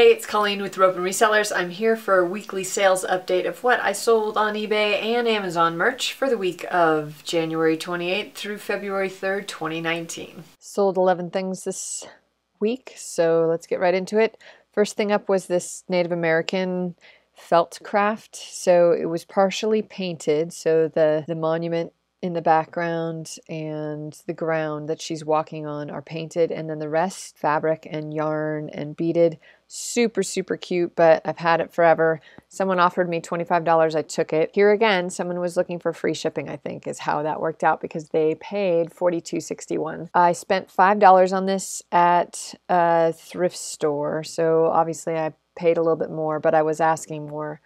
Hey, it's Colleen with Rope and Resellers. I'm here for a weekly sales update of what I sold on eBay and Amazon merch for the week of January 28th through February 3rd, 2019. Sold 11 things this week, so let's get right into it. First thing up was this Native American felt craft. So it was partially painted, so the monument in the background and the ground that she's walking on are painted, and then the rest fabric and yarn and beaded. Super, super cute, but I've had it forever. Someone offered me $25. I took it. Here again, someone was looking for free shipping, I think, is how that worked out, because they paid $42.61. I spent $5 on this at a thrift store, so obviously I paid a little bit more, but I was asking more,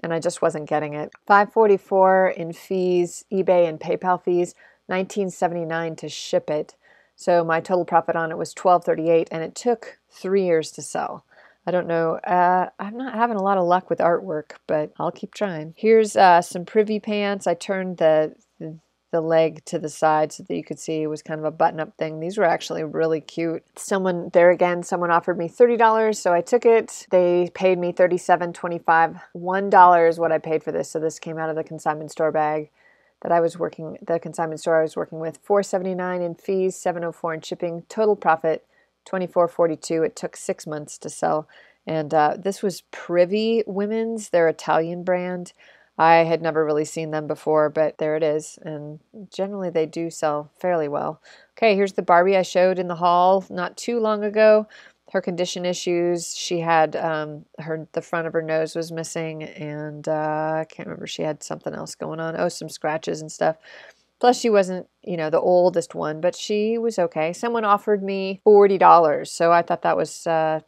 and I just wasn't getting it. $5.44 in fees, eBay and PayPal fees, $19.79 to ship it. So my total profit on it was $12.38, and it took 3 years to sell. I don't know. I'm not having a lot of luck with artwork, but I'll keep trying. Here's some privy pants. I turned the leg to the side so that you could see it was kind of a button-up thing. These were actually really cute. Someone offered me $30, so I took it. They paid me $37.25. $1 is what I paid for this, so this came out of the consignment store bag that I was working, the consignment store I was working with. $4.79 in fees, $7.04 in shipping. Total profit, $24.42. It took 6 months to sell. And this was Privy Women's, their Italian brand. I had never really seen them before, but there it is. And generally they do sell fairly well. Okay, here's the Barbie I showed in the haul not too long ago. Her condition issues, she had the front of her nose was missing, and I can't remember, she had something else going on. Oh, some scratches and stuff. Plus, she wasn't, the oldest one, but she was okay. Someone offered me $40, so I thought that was a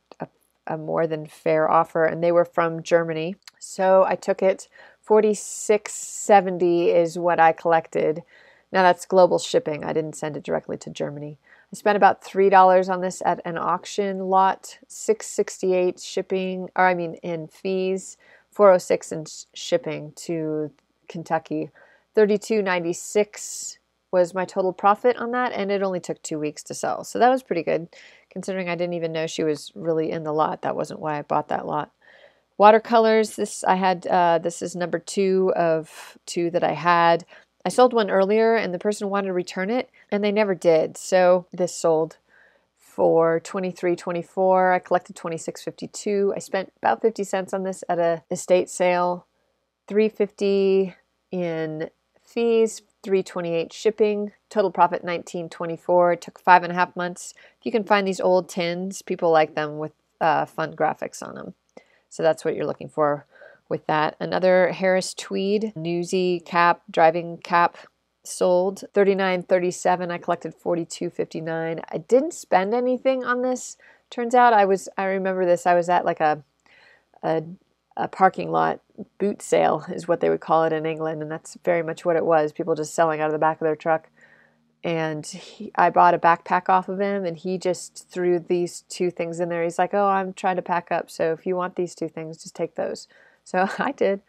more than fair offer, and they were from Germany. So I took it. $46.70 is what I collected. Now that's global shipping. I didn't send it directly to Germany. I spent about $3 on this at an auction lot. $6.68 shipping, in fees. $4.06 in shipping to Kentucky. $32.96 was my total profit on that, and it only took 2 weeks to sell. So that was pretty good, considering I didn't even know she was really in the lot. That wasn't why I bought that lot. Watercolors, this is number 2 of 2 that I had. I sold one earlier, and the person wanted to return it, and they never did. So this sold for $23.24. I collected $26.52. I spent about 50 cents on this at a estate sale. $3.50 in fees, $3.28 shipping. Total profit $19.24. It took 5.5 months. If you can find these old tins, people like them with fun graphics on them. So that's what you're looking for with that. Another Harris Tweed Newsy cap, driving cap, sold $39.37. I collected $42.59. I didn't spend anything on this. Turns out I remember this. I was at like a parking lot boot sale is what they would call it in England, and that's very much what it was. People just selling out of the back of their truck. And I bought a backpack off of him, and he just threw these 2 things in there. He's like, oh, I'm trying to pack up, so if you want these 2 things, just take those. So I did.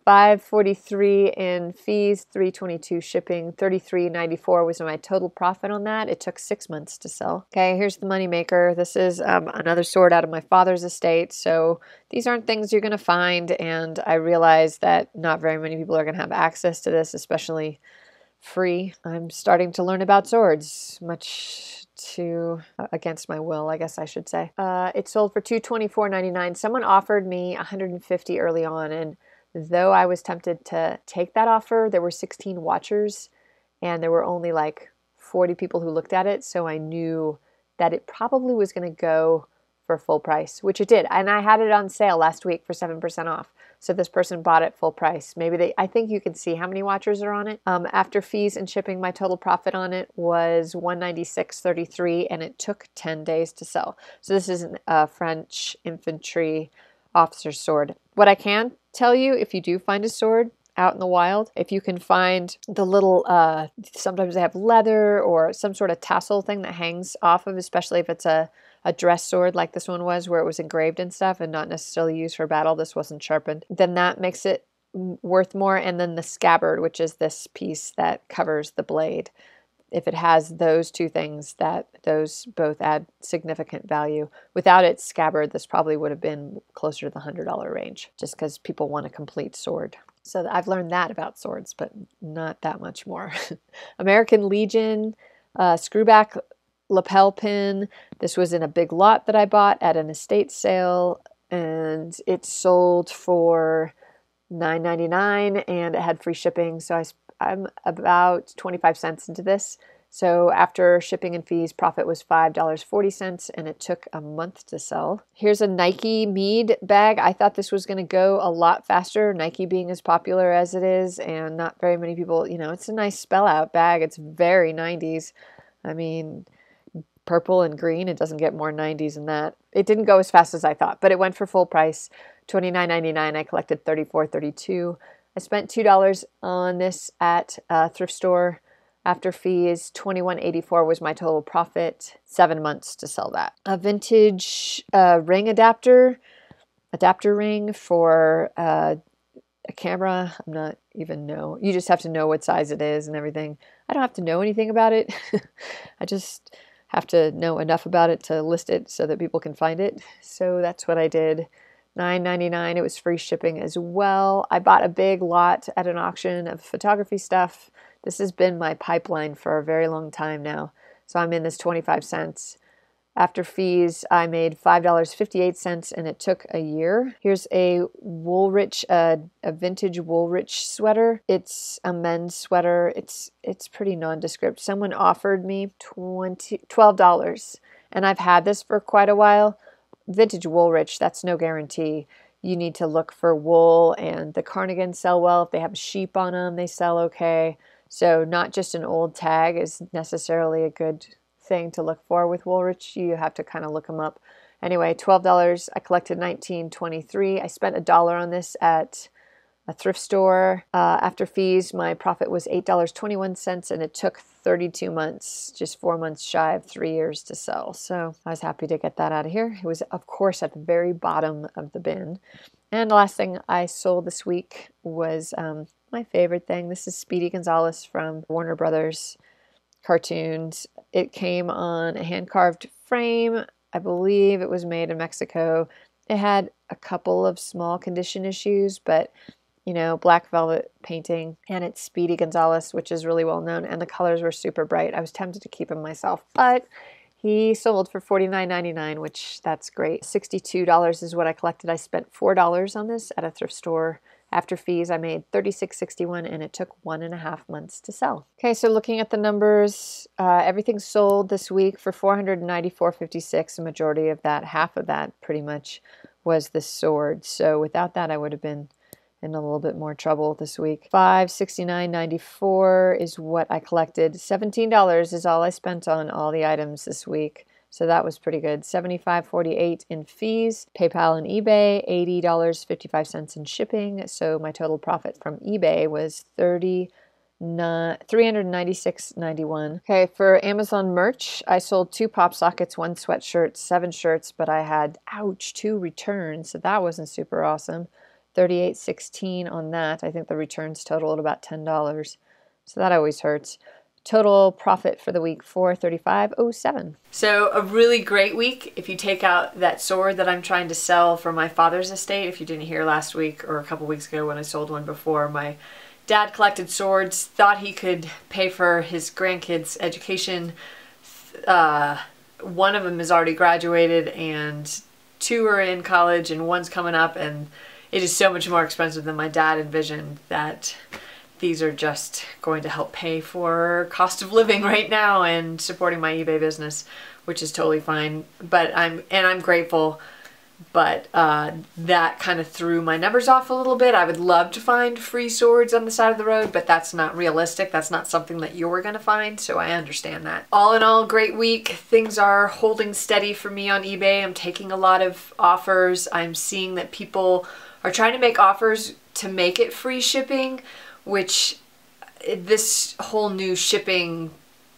$5.43 in fees, $3.22 shipping, $33.94 was my total profit on that. It took 6 months to sell. Okay, here's the moneymaker. This is another sword out of my father's estate. So these aren't things you're going to find, and I realize that not very many people are going to have access to this, especially free. I'm starting to learn about swords, much to against my will, I guess I should say. It sold for $224.99. Someone offered me $150 early on, and though I was tempted to take that offer, there were 16 watchers, and there were only like 40 people who looked at it, so I knew that it probably was going to go for full price, which it did. And I had it on sale last week for 7% off. So this person bought it full price. I think you can see how many watchers are on it. After fees and shipping, my total profit on it was $196.33, and it took 10 days to sell. So this is a French infantry officer's sword. What I can tell you, if you do find a sword out in the wild, if you can find the little, sometimes they have leather or some sort of tassel thing that hangs off of, especially if it's a dress sword like this one was, where it was engraved and stuff and not necessarily used for battle. This wasn't sharpened. Then that makes it worth more. And then the scabbard, which is this piece that covers the blade. if it has those two things, that those both add significant value. Without its scabbard, this probably would have been closer to the $100 range, just because people want a complete sword. So I've learned that about swords, but not that much more. American Legion screwback lapel pin. This was in a big lot that I bought at an estate sale, and it sold for $9.99, and it had free shipping. So I'm about 25 cents into this. So after shipping and fees, profit was $5.40, and it took a month to sell. Here's a Nike Mead bag. I thought this was going to go a lot faster, Nike being as popular as it is, and not very many people, it's a nice spell out bag. It's very 90s. I mean, purple and green, it doesn't get more 90s than that. It didn't go as fast as I thought, but it went for full price, $29.99. I collected $34.32. I spent $2 on this at a thrift store. After fees, $21.84 was my total profit. 7 months to sell that. A vintage ring adapter ring for a camera. I'm not even know. You just have to know what size it is and everything. I don't have to know anything about it. I just have to know enough about it to list it so that people can find it. So that's what I did. $9.99. It was free shipping as well. I bought a big lot at an auction of photography stuff. This has been my pipeline for a very long time now. So I'm in this 25 cents. After fees, I made $5.58, and it took a year. Here's a Woolrich, a vintage Woolrich sweater. It's a men's sweater. It's pretty nondescript. Someone offered me $12, and I've had this for quite a while. Vintage Woolrich, that's no guarantee. You need to look for wool, and the carnigans sell well. If they have sheep on them, they sell okay. So not just an old tag is necessarily a good thing to look for with Woolrich. You have to kind of look them up. Anyway, $12. I collected $19.23. I spent $1 on this at a thrift store. After fees, my profit was $8.21, and it took 32 months, just 4 months shy of 3 years to sell. So I was happy to get that out of here. It was, of course, at the very bottom of the bin. And the last thing I sold this week was my favorite thing. This is Speedy Gonzales from Warner Brothers cartoons. It came on a hand-carved frame. I believe it was made in Mexico. It had a couple of small condition issues, but black velvet painting, and it's Speedy Gonzales, which is really well known, and the colors were super bright. I was tempted to keep him myself, but he sold for $49.99, which that's great. $62 is what I collected. I spent $4 on this at a thrift store. After fees, I made $36.61, and it took 1.5 months to sell. Okay, so looking at the numbers, everything sold this week for $494.56. The majority of that, half of that pretty much, was the sword. So without that, I would have been in a little bit more trouble this week. $569.94 is what I collected. $17 is all I spent on all the items this week. So that was pretty good. $75.48 in fees, PayPal and eBay, $80.55 in shipping. So my total profit from eBay was $396.91. Okay, for Amazon merch, I sold 2 pop sockets, 1 sweatshirt, 7 shirts, but I had, 2 returns. So that wasn't super awesome. $38.16 on that. I think the returns totaled about $10. So that always hurts. Total profit for the week, $435.07. So a really great week if you take out that sword that I'm trying to sell for my father's estate. If you didn't hear last week or a couple weeks ago when I sold one before, my dad collected swords, thought he could pay for his grandkids' education. One of them is already graduated, and 2 are in college, and 1's coming up, and it is so much more expensive than my dad envisioned that these are just going to help pay for cost of living right now and supporting my eBay business, which is totally fine. But I'm grateful, but that kind of threw my numbers off a little bit. I would love to find free swords on the side of the road, but that's not realistic. That's not something that you're going to find, so I understand that. All in all, great week. Things are holding steady for me on eBay. I'm taking a lot of offers. I'm seeing that people are trying to make offers to make it free shipping, which this whole new shipping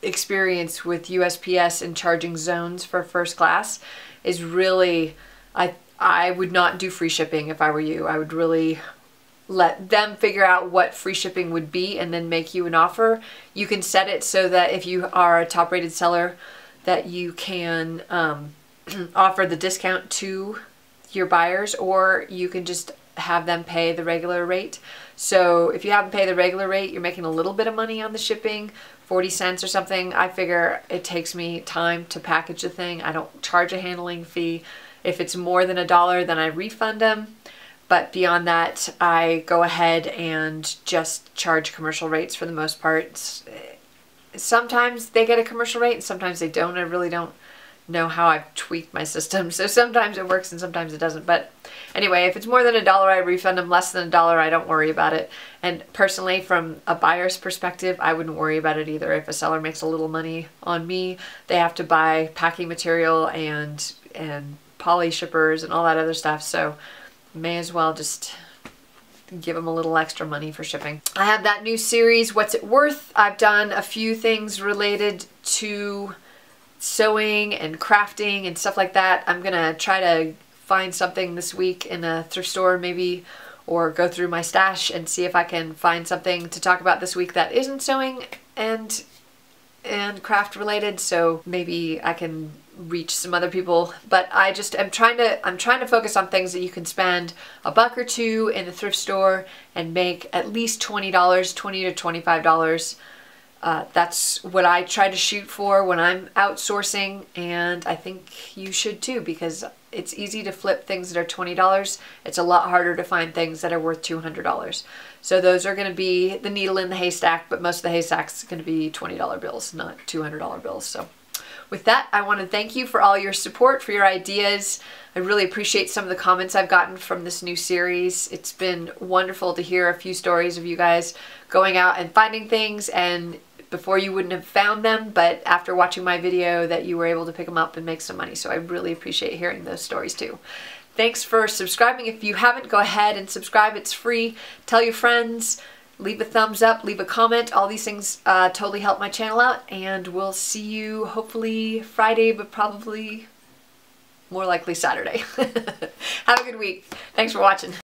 experience with USPS and charging zones for first class is really, I would not do free shipping if I were you. I would really let them figure out what free shipping would be and then make you an offer. You can set it so that if you are a top rated seller, that you can offer the discount to your buyers, or you can just have them pay the regular rate. So if you have them pay the regular rate, you're making a little bit of money on the shipping, 40 cents or something. I figure it takes me time to package the thing. I don't charge a handling fee. If it's more than $1, then I refund them. But beyond that, I go ahead and just charge commercial rates for the most part. Sometimes they get a commercial rate and sometimes they don't. I really don't know how I've tweaked my system. So sometimes it works and sometimes it doesn't. But anyway, if it's more than $1, I refund them. Less than $1, I don't worry about it. And personally, from a buyer's perspective, I wouldn't worry about it either. If a seller makes a little money on me, they have to buy packing material and poly shippers and all that other stuff. So may as well just give them a little extra money for shipping. I have that new series, What's It Worth? I've done a few things related to sewing and crafting and stuff like that. I'm gonna try to find something this week in a thrift store maybe, or go through my stash and see if I can find something to talk about this week that isn't sewing and craft related, so maybe I can reach some other people. But I'm trying to focus on things that you can spend $1 or $2 in the thrift store and make at least $20, $20 to $25. That's what I try to shoot for when I'm outsourcing, and I think you should too, because it's easy to flip things that are $20. It's a lot harder to find things that are worth $200. So those are going to be the needle in the haystack, but most of the haystack's going to be $20 bills, not $200 bills. So with that, I want to thank you for all your support, for your ideas. I really appreciate some of the comments I've gotten from this new series. It's been wonderful to hear a few stories of you guys going out and finding things, and before you wouldn't have found them, but after watching my video that you were able to pick them up and make some money. So I really appreciate hearing those stories too. Thanks for subscribing. If you haven't, go ahead and subscribe. It's free. Tell your friends. Leave a thumbs up, leave a comment. All these things totally help my channel out, and we'll see you hopefully Friday, but probably more likely Saturday. Have a good week. Thanks for watching.